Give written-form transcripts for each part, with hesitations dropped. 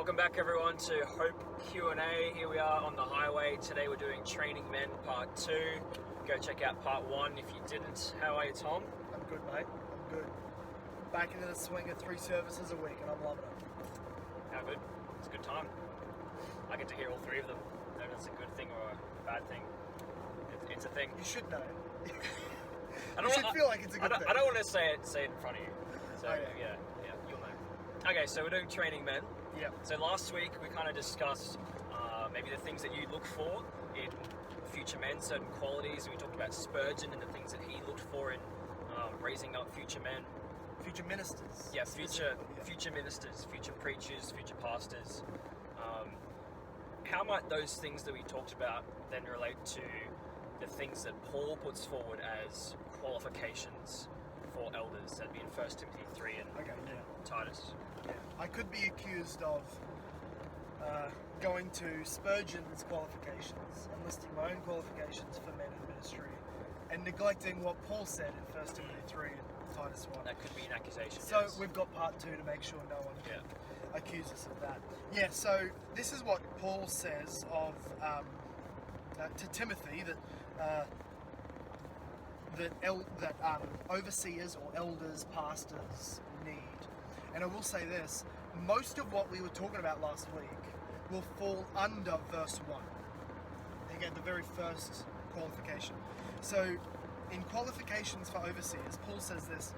Welcome back everyone to Hope Q&A. Here we are on the highway. Today we're doing Training Men Part 2. Go check out Part 1 if you didn't. How are you, Tom? I'm good, mate. I'm good. Back into the swing of 3 services a week and I'm loving it. How good? It's a good time. I get to hear all 3 of them. Whether that's a good thing or a bad thing. It's a thing. You should know. You should feel like it's a good thing. I don't want to say it in front of you. So Okay. yeah, you'll know. Okay, so we're doing Training Men. Yeah. So last week we kind of discussed maybe the things that you look for in future men, certain qualities. We talked about Spurgeon and the things that he looked for in raising up future men. Future ministers. Yeah, future ministers, future preachers, future pastors. How might those things that we talked about then relate to the things that Paul puts forward as qualifications for elders? That'd be in 1 Timothy 3 and Titus. Yeah. I could be accused of going to Spurgeon's qualifications and listing my own qualifications for men in ministry and neglecting what Paul said in 1 Timothy 3 and Titus 1. That could be an accusation. So yes. we've got part 2 to make sure no one can accuse us of that. Yeah, so this is what Paul says of to Timothy that overseers or elders, pastors need. And I will say this, most of what we were talking about last week will fall under verse 1. Again, the very first qualification. So, in qualifications for overseers, Paul says this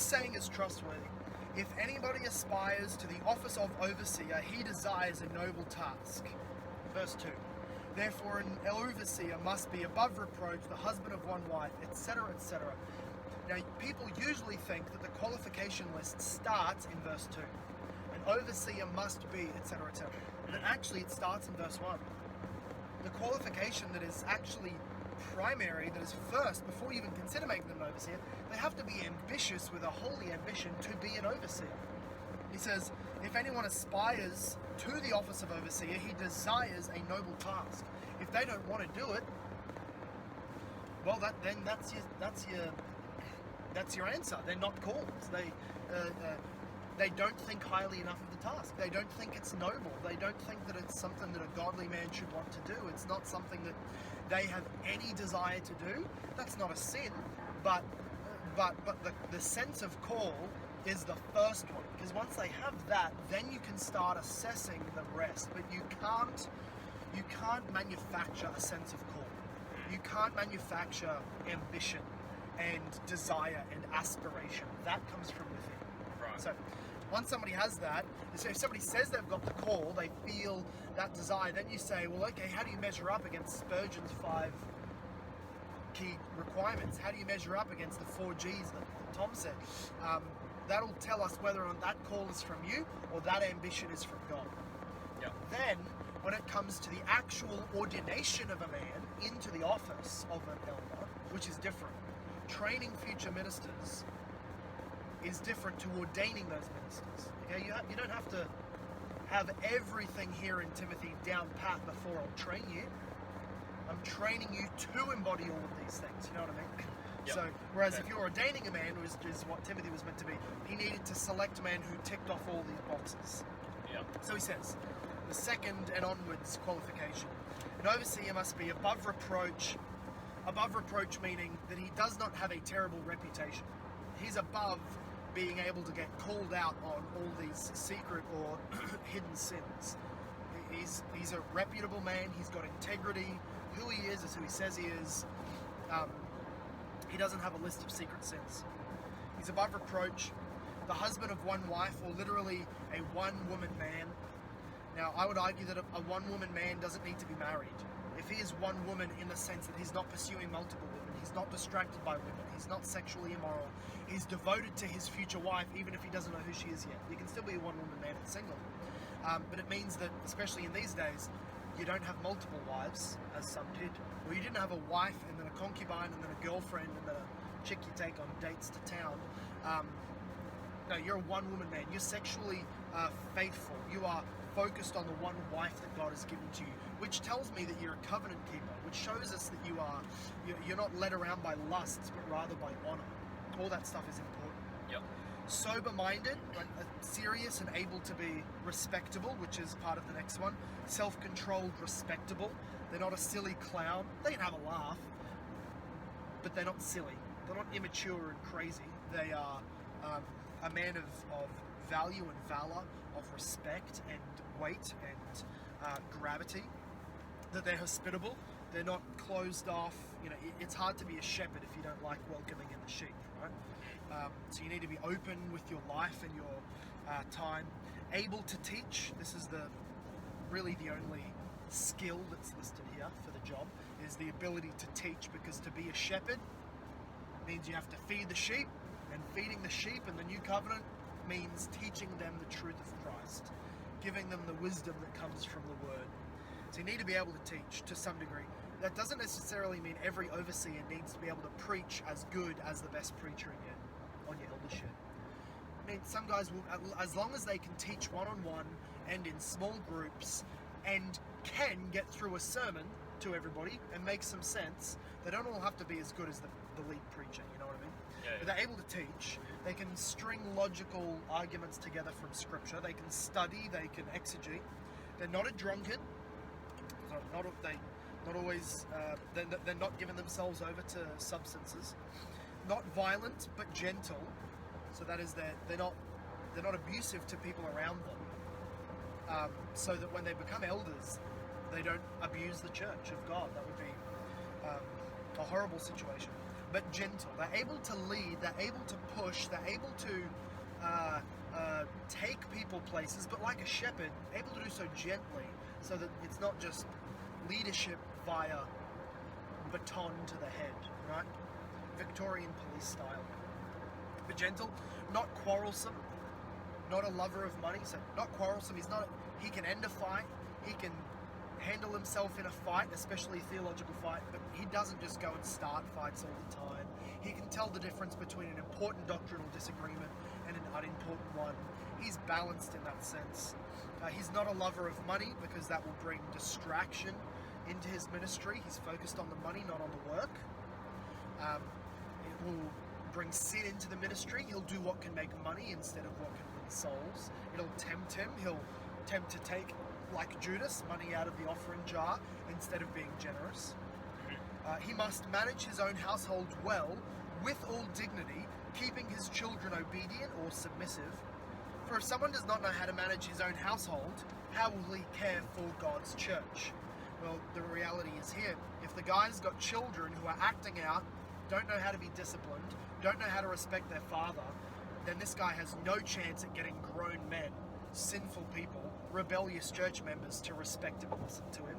saying is trustworthy. If anybody aspires to the office of overseer, he desires a noble task. Verse 2. Therefore, an overseer must be above reproach, the husband of one wife, etc., etc. Now, people usually think that the qualification list starts in verse 2. An overseer must be, etc., etc. But actually, it starts in verse 1. The qualification that is actually primary, that is first, before you even consider making them an overseer, they have to be ambitious with a holy ambition to be an overseer. He says, if anyone aspires to the office of overseer, he desires a noble task. If they don't want to do it, well, that's your answer. They're not called. They don't think highly enough of the task. They don't think it's noble. They don't think that it's something that a godly man should want to do. It's not something that they have any desire to do. That's not a sin, but the sense of call is the first one, because once they have that, then you can start assessing the rest. But you can't manufacture a sense of call. You can't manufacture ambition and desire and aspiration. That comes from within. Right. So once somebody has that, so if somebody says they've got the call, they feel that desire, then you say, well, okay, how do you measure up against Spurgeon's 5 key requirements? How do you measure up against the 4 Gs that Tom said? That'll tell us whether or not that call is from you or that ambition is from God. Yep. Then, when it comes to the actual ordination of a man into the office of an elder, which is different, training future ministers is different to ordaining those ministers. Okay, you don't have to have everything here in Timothy down pat before I'll train you. I'm training you to embody all of these things. You know what I mean? Yep. So, whereas if you're ordaining a man, which is what Timothy was meant to be, he needed to select a man who ticked off all these boxes. Yep. So he says, the second and onwards qualification. An overseer must be above reproach. Above reproach meaning that he does not have a terrible reputation. He's above being able to get called out on all these secret or hidden sins. He's a reputable man. He's got integrity. Who he is who he says he is. He doesn't have a list of secret sins. He's above reproach. The husband of one wife, or literally a one-woman man. Now, I would argue that a one-woman man doesn't need to be married. If he is one woman in the sense that he's not pursuing multiple women, he's not distracted by women, he's not sexually immoral, he's devoted to his future wife, even if he doesn't know who she is yet. You can still be a one-woman man and single. But it means that, especially in these days, you don't have multiple wives, as some did. Or you didn't have a wife and then a concubine and then a girlfriend and then a chick you take on dates to town. No, you're a one-woman man. You're sexually faithful. You are focused on the one wife that God has given to you, which tells me that you're a covenant keeper, which shows us that you're not led around by lusts, but rather by honor. All that stuff is important. Yep. sober-minded, like serious and able to be respectable, which is part of the next one. Self-controlled, respectable. They're not a silly clown. They can have a laugh, but they're not silly. They're not immature and crazy. They are a man of value and valor, of respect and weight and gravity. That they're hospitable. They're not closed off. You know, it's hard to be a shepherd if you don't like welcoming in the sheep, right? So you need to be open with your life and your time. Able to teach. This is really the only skill that's listed here for the job, is the ability to teach, because to be a shepherd means you have to feed the sheep, and feeding the sheep in the new covenant means teaching them the truth of Christ, giving them the wisdom that comes from the word. So you need to be able to teach to some degree. That doesn't necessarily mean every overseer needs to be able to preach as good as the best preacher on your eldership. I mean, some guys will, as long as they can teach one-on-one and in small groups and can get through a sermon to everybody and make some sense, they don't all have to be as good as the lead preacher, you know what I mean? Yeah. But they're able to teach. They can string logical arguments together from scripture. They can study. They can exegete. They're not a drunkard. They're not giving themselves over to substances. Not violent, but gentle. So that is they're not abusive to people around them. So that when they become elders, they don't abuse the church of God. That would be a horrible situation. But gentle. They're able to lead. They're able to push. They're able to take people places, but like a shepherd, able to do so gently, so that it's not just leadership via baton to the head, right? Victorian police style. But gentle, not quarrelsome, not a lover of money. So not quarrelsome. He can end a fight. He can handle himself in a fight, especially a theological fight, but he doesn't just go and start fights all the time. He can tell the difference between an important doctrinal disagreement and an unimportant one. He's balanced in that sense. He's not a lover of money, because that will bring distraction into his ministry. He's focused on the money, not on the work. It will bring sin into the ministry. He'll do what can make money instead of what can win souls. It'll tempt him. He'll tempt to take, like Judas, money out of the offering jar instead of being generous. He must manage his own household well, with all dignity, keeping his children obedient or submissive. For if someone does not know how to manage his own household, how will he care for God's church? Well, the reality is here. If the guy's got children who are acting out, don't know how to be disciplined, don't know how to respect their father, then this guy has no chance at getting grown men, sinful people, rebellious church members to respect him and listen to him,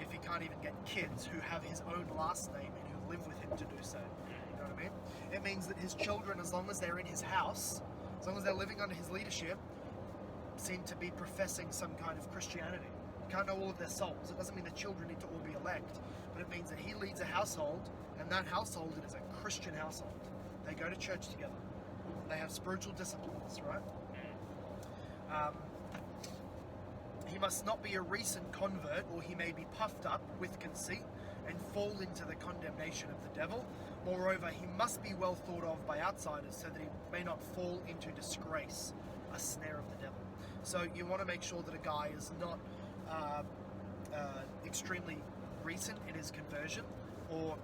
if he can't even get kids who have his own last name and who live with him to do so. You know what I mean? It means that his children, as long as they're in his house, as long as they're living under his leadership, seem to be professing some kind of Christianity. You can't know all of their souls. It doesn't mean the children need to all be elect, but it means that he leads a household, and that household is a Christian household. They go to church together. They have spiritual disciplines, right? He must not be a recent convert, or he may be puffed up with conceit and fall into the condemnation of the devil. Moreover, he must be well thought of by outsiders, so that he may not fall into disgrace, a snare of the devil. So you want to make sure that a guy is not extremely recent in his conversion, or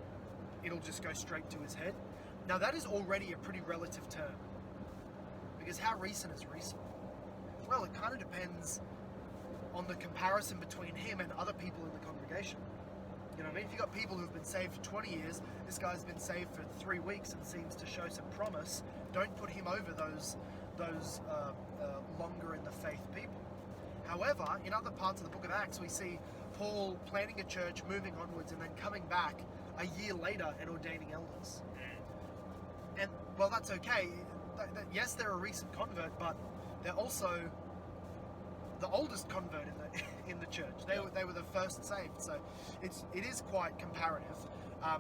it'll just go straight to his head. Now that is already a pretty relative term, because how recent is recent? Well, it kind of depends on the comparison between him and other people in the congregation. You know what I mean? If you've got people who've been saved for 20 years, this guy's been saved for 3 weeks and seems to show some promise, don't put him over those longer in the faith people. However, in other parts of the book of Acts, we see Paul planting a church, moving onwards, and then coming back a year later and ordaining elders. And, well, that's okay. Yes, they're a recent convert, but they're also the oldest convert in the church. They were the first saved. So it is quite comparative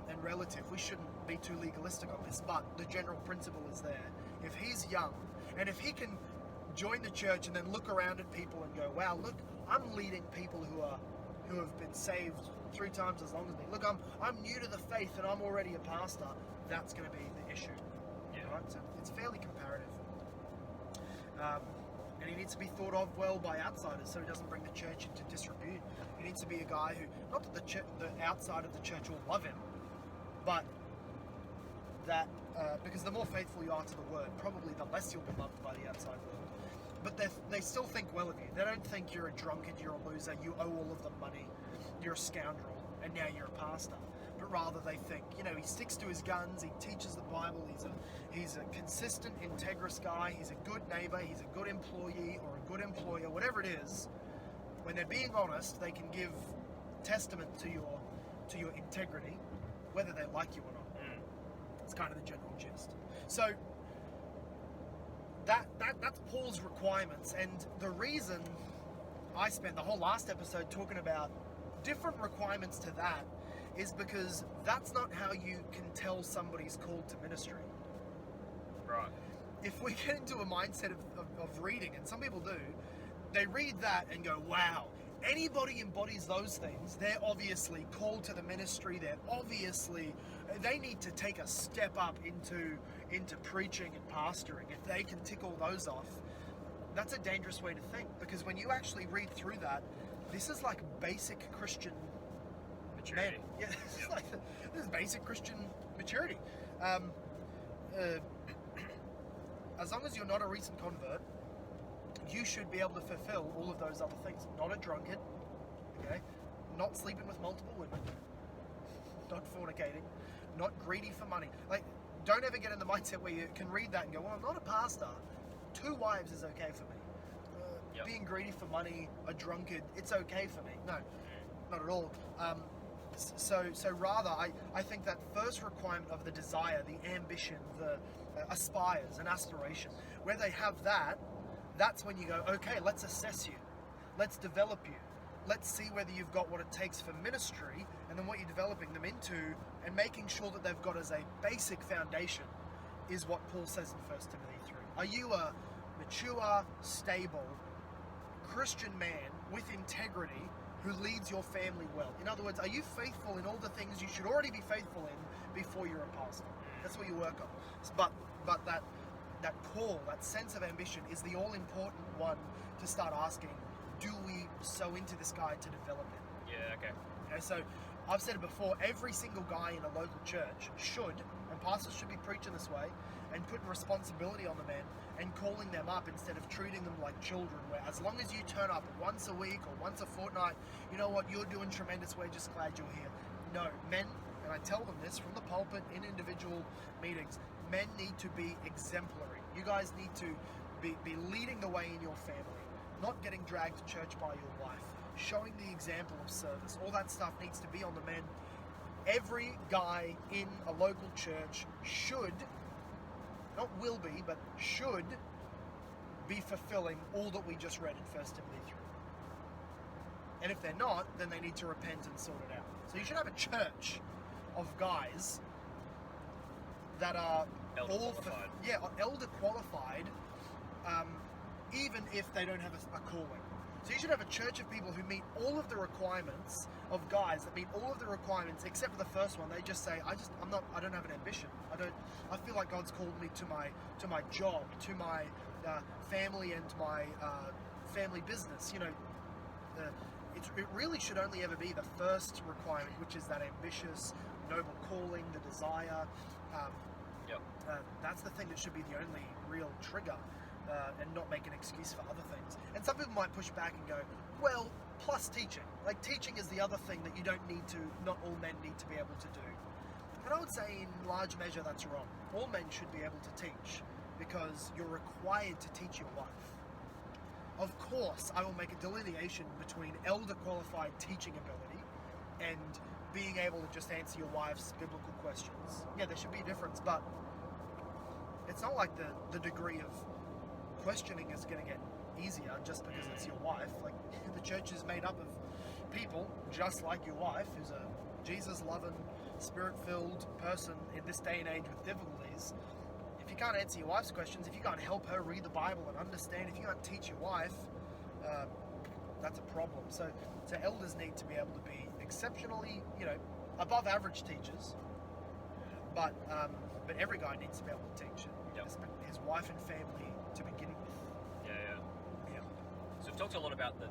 and relative. We shouldn't be too legalistic on this, but the general principle is there. If he's young, and if he can join the church and then look around at people and go, wow, look, I'm leading people who have been saved 3 times as long as me. Look, I'm new to the faith and I'm already a pastor. That's going to be the issue. Yeah. Right? So it's fairly comparative. And he needs to be thought of well by outsiders, so he doesn't bring the church into disrepute. He needs to be a guy who, not that the outside of the church will love him, but that because the more faithful you are to the word, probably the less you'll be loved by the outside world. But they still think well of you. They don't think you're a drunkard, you're a loser, you owe all of them money, you're a scoundrel, and now you're a pastor. But rather they think, he sticks to his guns, he teaches the Bible, he's a consistent, integrous guy, he's a good neighbor, he's a good employee or a good employer, whatever it is. When they're being honest, they can give testament to your integrity, whether they like you or not. It's kind of the general gist. So that's Paul's requirements, and the reason I spent the whole last episode talking about different requirements to that is because that's not how you can tell somebody's called to ministry. Right. If we get into a mindset of reading, and some people do, they read that and go, wow, anybody embodies those things, they're obviously called to the ministry, they need to take a step up into preaching and pastoring. If they can tick all those off, that's a dangerous way to think, because when you actually read through that, this is like basic Christian maturity. Yeah, this is basic Christian maturity. As long as you're not a recent convert, you should be able to fulfill all of those other things. Not a drunkard, okay? Not sleeping with multiple women, not fornicating, not greedy for money. Don't ever get in the mindset where you can read that and go, well, I'm not a pastor. 2 wives is okay for me. Being greedy for money, a drunkard, it's okay for me. No, not at all. So rather, I think that first requirement of the desire, the ambition, the aspires, an aspiration, where they have that, that's when you go, okay, let's assess you. Let's develop you. Let's see whether you've got what it takes for ministry, and then what you're developing them into, and making sure that they've got as a basic foundation is what Paul says in 1 Timothy 3. Are you a mature, stable, Christian man with integrity who leads your family well? In other words, are you faithful in all the things you should already be faithful in before you're a pastor? That's what you work on. But that call, that sense of ambition is the all-important one to start asking, do we sow into this guy to develop it? Yeah, okay. So I've said it before, every single guy in a local church should, and pastors should be preaching this way, and putting responsibility on the men and calling them up instead of treating them like children, where as long as you turn up once a week or once a fortnight, you know what, you're doing tremendous, we're just glad you're here. No, men, and I tell them this from the pulpit in individual meetings, men need to be exemplary. You guys need to be leading the way in your family, not getting dragged to church by your wife, showing the example of service. All that stuff needs to be on the men. Every guy in a local church should, not will be, but should be fulfilling all that we just read in 1 Timothy 3. And if they're not, then they need to repent and sort it out. So you should have a church of guys that are Elder qualified. elder qualified, even if they don't have a calling. So you should have a church of people who meet all of the requirements of guys that meet all of the requirements except for the first one. They just say, I don't have an ambition. I feel like God's called me to my job, to my family and my family business. It really should only ever be the first requirement, which is that ambitious, noble calling, the desire. That's the thing that should be the only real trigger, and not make an excuse for other things. And some people might push back and go, well, plus teaching. Like, teaching is the other thing that you not all men need to be able to do. And I would say in large measure that's wrong. All men should be able to teach, because you're required to teach your wife. Of course, I will make a delineation between elder qualified teaching ability and being able to just answer your wife's biblical questions. Yeah, there should be a difference, but it's not like the degree of questioning is going to get easier just because it's your wife. Like, the church is made up of people just like your wife, who's a Jesus-loving, spirit-filled person in this day and age with difficulties. If you can't answer your wife's questions, if you can't help her read the Bible and understand, if you can't teach your wife, that's a problem. So elders need to be able to be exceptionally, above average teachers, but every guy needs to be able to teach his wife and family to begin with. we've talked a lot about the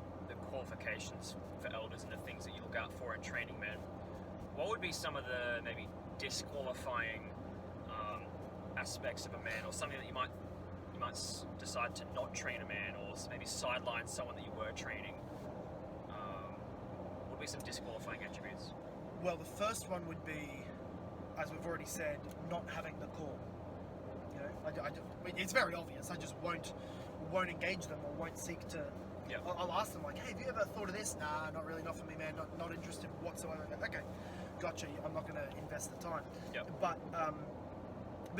qualifications for elders and the things that you look out for in training men. What would be some of the maybe disqualifying aspects of a man, or something that you might decide to not train a man, or maybe sideline someone that you were training? Would be some disqualifying attributes. Well, the first one would be, as we've already said, not having the call. You know, it's very obvious. I just won't engage them, or won't seek to. Yeah. I'll ask them like, "Hey, have you ever thought of this?" Nah, not really, not for me, man. Not interested whatsoever. I go, okay, gotcha. I'm not going to invest the time. Yeah. But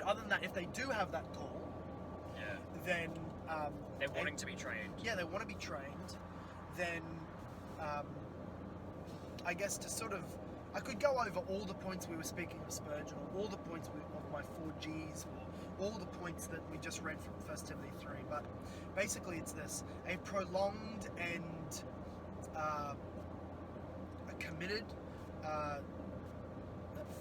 other than that, if they do have that call, Yeah. then They're wanting to be trained. yeah, they want to be trained. Then I guess to sort of, I could go over all the points we were speaking of Spurgeon, or all the points of my 4Gs, or all the points that we just read from 1 Timothy 3. But basically, it's this: a prolonged and a committed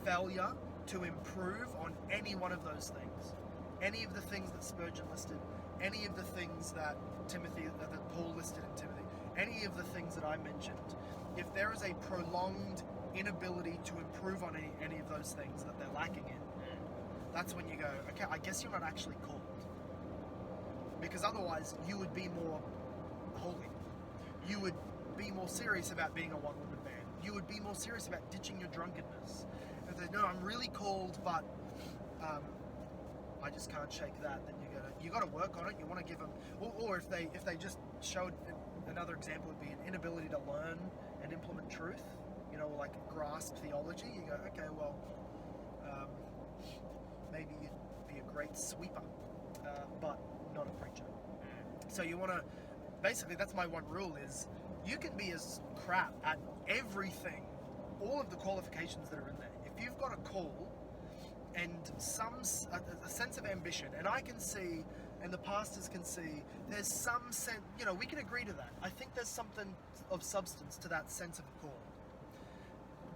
failure to improve on any one of those things, any of the things that Spurgeon listed, any of the things that that Paul listed in Timothy, any of the things that I mentioned. If there is a prolonged inability to improve on any of those things that they're lacking in, that's when you go, okay, I guess you're not actually called. Because otherwise, you would be more holy. You would be more serious about being a one-woman man. You would be more serious about ditching your drunkenness. If they no, I'm really called, but I just can't shake that. Then you got to work on it. You want to give them, or if they just showed, another example would be an inability to learn and implement truth. You know, like grasp theology. You go, okay, well, maybe you'd be a great sweeper, but not a preacher. So you want to, basically, that's my one rule is, you can be as crap at everything, all of the qualifications that are in there. If you've got a call and a sense of ambition, and I can see, and the pastors can see, there's some sense, you know, we can agree to that. I think there's something of substance to that sense of a call.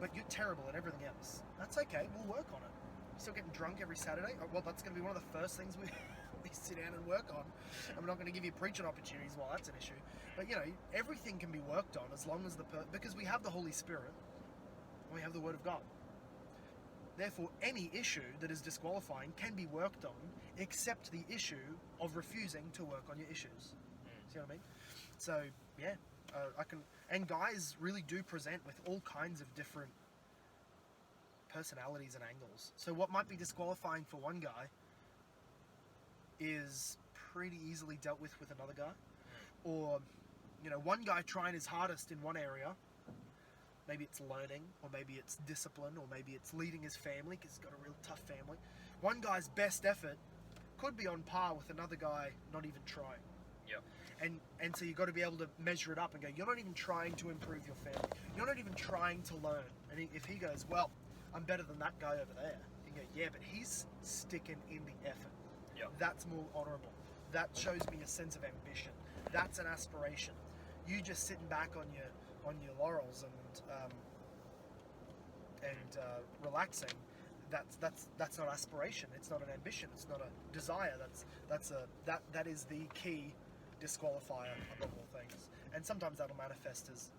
But you're terrible at everything else. That's okay, we'll work on it. You're still getting drunk every Saturday? Oh, well, that's going to be one of the first things we sit down and work on. And we're not going to give you preaching opportunities while that's an issue. But, you know, everything can be worked on as long as because we have the Holy Spirit and we have the Word of God. Therefore, any issue that is disqualifying can be worked on, except the issue of refusing to work on your issues. See what I mean? So, yeah, and guys really do present with all kinds of different personalities and angles. So what might be disqualifying for one guy is pretty easily dealt with another guy. Or, you know, one guy trying his hardest in one area, maybe it's learning, or maybe it's discipline, or maybe it's leading his family because he's got a real tough family. One guy's best effort could be on par with another guy not even trying. Yep. And so you've got to be able to measure it up and go, you're not even trying to improve your family. You're not even trying to learn. And if he goes, well, I'm better than that guy over there, you go, yeah, but he's sticking in the effort. Yep. That's more honourable. That shows me a sense of ambition. That's an aspiration. You just sitting back on your laurels and relaxing. That's not aspiration. It's not an ambition. It's not a desire. That is the key disqualifier above all things. And sometimes that'll manifest as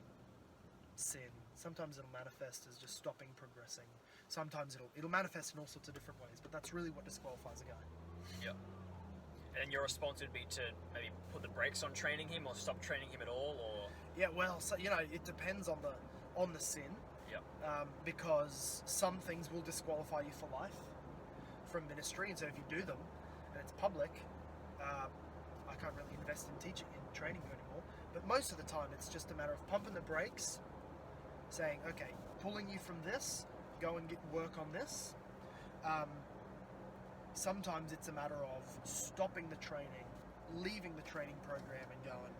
sin. Sometimes it'll manifest as just stopping progressing. Sometimes it'll manifest in all sorts of different ways. But that's really what disqualifies a guy. Yeah. And your response would be to maybe put the brakes on training him, or stop training him at all, or yeah. Well, so you know, it depends on the sin. Yep. Because some things will disqualify you for life from ministry, and so if you do them and it's public, I can't really invest in teaching and training you anymore. But most of the time, it's just a matter of pumping the brakes, saying, okay, pulling you from this, go and work on this. Sometimes it's a matter of stopping the training, leaving the training program and going,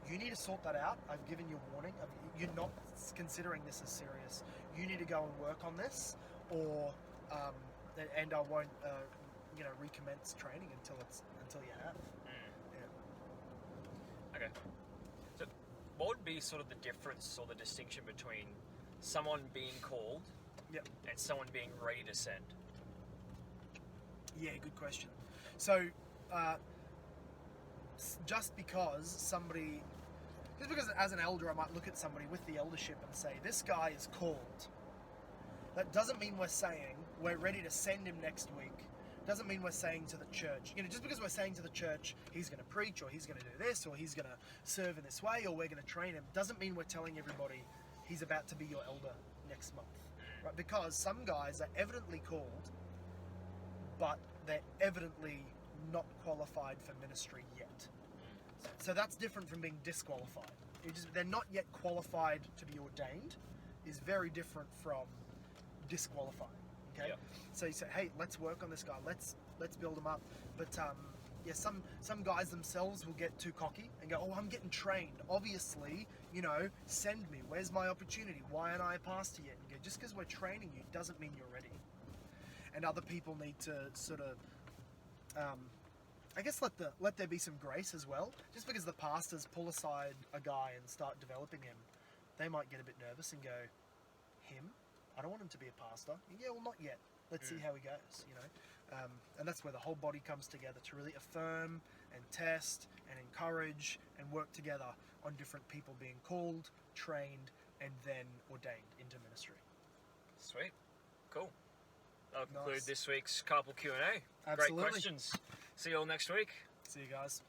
you need to sort that out. I've given you warning. You're not considering this as serious. You need to go and work on this, or and I won't recommence training until you have. Yeah. Okay. So what would be sort of the difference or the distinction between someone being called Yep. and someone being ready to send? Yeah, good question. So, just because somebody Just because as an elder I might look at somebody with the eldership and say, this guy is called. That doesn't mean we're saying we're ready to send him next week. Doesn't mean we're saying to the church, just because we're saying to the church, he's going to preach, or he's going to do this, or he's going to serve in this way, or we're going to train him, doesn't mean we're telling everybody he's about to be your elder next month. Right? Because some guys are evidently called, but they're evidently not qualified for ministry yet. So that's different from being disqualified. They're not yet qualified to be ordained is very different from disqualified. Okay, Yep. so you say, hey, let's work on this guy. Let's build him up. But some guys themselves will get too cocky and go, oh, I'm getting trained. Obviously, send me. Where's my opportunity? Why aren't I a pastor yet? And go, just because we're training you doesn't mean you're ready. And other people need to sort of, I guess, let there be some grace as well. Just because the pastors pull aside a guy and start developing him, they might get a bit nervous and go, him? I don't want him to be a pastor. Yeah, well, not yet. Let's see how he goes, and that's where the whole body comes together to really affirm and test and encourage and work together on different people being called, trained, and then ordained into ministry. Sweet. Cool. That'll conclude Nice. this week's Carpool Q&A. Absolutely. Great questions. See you all next week. See you guys.